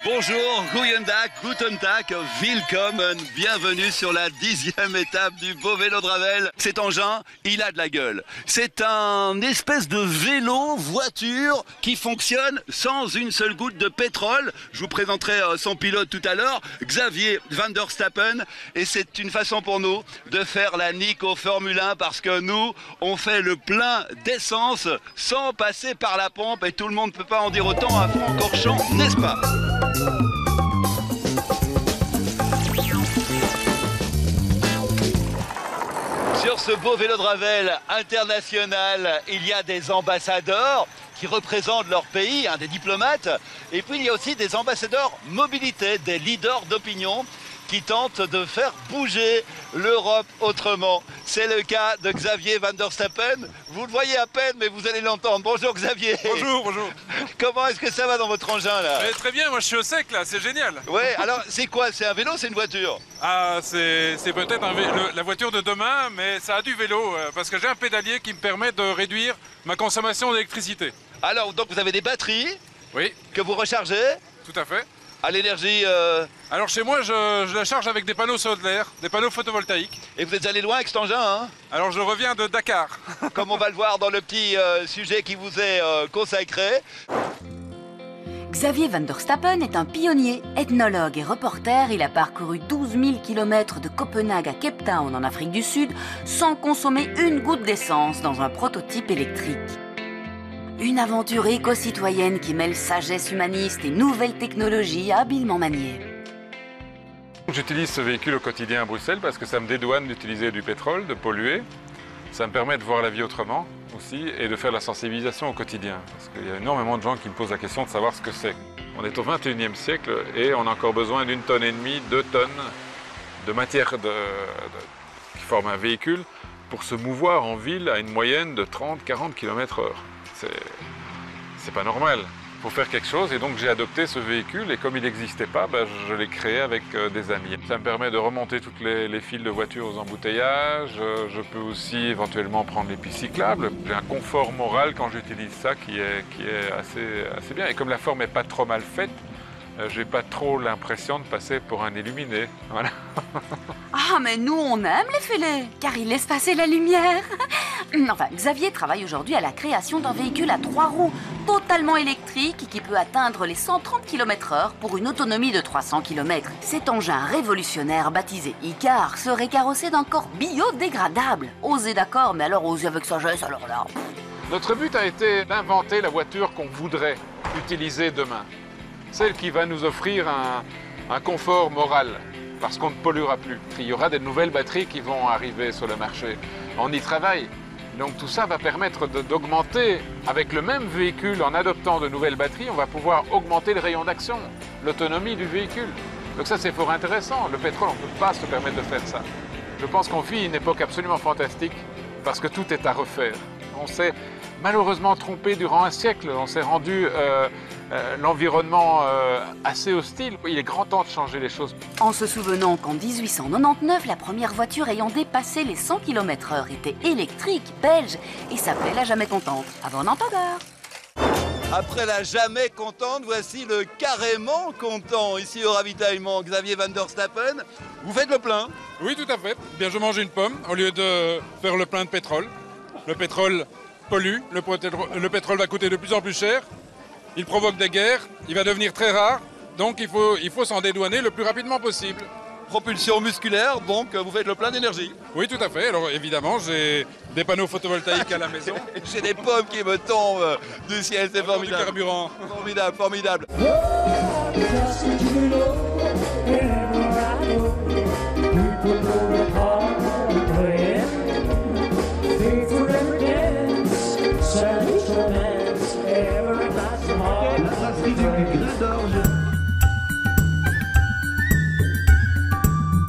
Bonjour, Guten Tag, Guten Tag, willkommen, bienvenue sur la 10e étape du beau vélo de Ravel. Cet engin, il a de la gueule. C'est un espèce de vélo voiture qui fonctionne sans une seule goutte de pétrole. Je vous présenterai son pilote tout à l'heure, Xavier Van der Stappen. Et c'est une façon pour nous de faire la nique au Formule 1 parce que nous, on fait le plein d'essence sans passer par la pompe et tout le monde ne peut pas en dire autant à Francorchamps, n'est-ce pas ? Sur ce beau vélo de Ravel international, il y a des ambassadeurs qui représentent leur pays, des diplomates. Et puis il y a aussi des ambassadeurs mobilité, des leaders d'opinion qui tentent de faire bouger l'Europe autrement. C'est le cas de Xavier Van der Stappen. Vous le voyez à peine, mais vous allez l'entendre. Bonjour Xavier. Bonjour, bonjour. Comment est-ce que ça va dans votre engin là? Très bien, moi je suis au sec là, c'est génial. Ouais, alors c'est quoi? C'est un vélo, c'est une voiture? Ah, c'est peut-être la voiture de demain, mais ça a du vélo, parce que j'ai un pédalier qui me permet de réduire ma consommation d'électricité. Alors, donc vous avez des batteries? Oui. Que vous rechargez? Tout à fait. À l'énergie Alors chez moi, je la charge avec des panneaux solaires, des panneaux photovoltaïques. Et vous êtes allé loin avec cet engin, hein? Alors je reviens de Dakar. Comme on va le voir dans le petit sujet qui vous est consacré. Xavier Van der Stappen est un pionnier, ethnologue et reporter. Il a parcouru 12 000 km de Copenhague à Cape Town en Afrique du Sud sans consommer une goutte d'essence dans un prototype électrique. Une aventure éco-citoyenne qui mêle sagesse humaniste et nouvelles technologies habilement maniées. J'utilise ce véhicule au quotidien à Bruxelles parce que ça me dédouane d'utiliser du pétrole, de polluer. Ça me permet de voir la vie autrement aussi et de faire la sensibilisation au quotidien. Parce qu'il y a énormément de gens qui me posent la question de savoir ce que c'est. On est au 21e siècle et on a encore besoin d'1,5 tonne, 2 tonnes de matière qui forme un véhicule pour se mouvoir en ville à une moyenne de 30-40 km/h. C'est pas normal. Il faut faire quelque chose et donc j'ai adopté ce véhicule et comme il n'existait pas, je l'ai créé avec des amis. Ça me permet de remonter toutes les files de voitures aux embouteillages. Je peux aussi éventuellement prendre les pistes cyclables. J'ai un confort moral quand j'utilise ça qui est assez bien. Et comme la forme n'est pas trop mal faite, j'ai pas trop l'impression de passer pour un illuminé. Voilà. Ah, mais nous, on aime les fêlés, car ils laissent passer la lumière. Enfin, Xavier travaille aujourd'hui à la création d'un véhicule à 3 roues, totalement électrique, qui peut atteindre les 130 km/h pour une autonomie de 300 km. Cet engin révolutionnaire, baptisé Icar, serait carrossé d'un corps biodégradable. Osez d'accord, mais alors osez avec sagesse, alors là. Notre but a été d'inventer la voiture qu'on voudrait utiliser demain. Celle qui va nous offrir un confort moral, parce qu'on ne polluera plus. Il y aura des nouvelles batteries qui vont arriver sur le marché. On y travaille. Donc tout ça va permettre d'augmenter, avec le même véhicule, en adoptant de nouvelles batteries, on va pouvoir augmenter le rayon d'action, l'autonomie du véhicule. Donc ça, c'est fort intéressant. Le pétrole, on ne peut pas se permettre de faire ça. Je pense qu'on vit une époque absolument fantastique, parce que tout est à refaire. On s'est malheureusement trompé durant un siècle. On s'est rendu l'environnement assez hostile. Il est grand temps de changer les choses. En se souvenant qu'en 1899, la première voiture ayant dépassé les 100 km/h était électrique, belge, et s'appelait la Jamais Contente. À bon entendeur. Après la jamais contente, voici le carrément content ici au ravitaillement. Xavier Van der Stappen, vous faites le plein? Oui, tout à fait. Bien, je mange une pomme au lieu de faire le plein de pétrole. Le pétrole pollue, le pétrole va coûter de plus en plus cher. Il provoque des guerres, il va devenir très rare, donc il faut s'en dédouaner le plus rapidement possible. Propulsion musculaire, donc vous faites le plein d'énergie. Oui, tout à fait. Alors évidemment, j'ai des panneaux photovoltaïques à la maison. J'ai des pommes qui me tombent du ciel, c'est formidable. Du carburant. Formidable, formidable. Oh,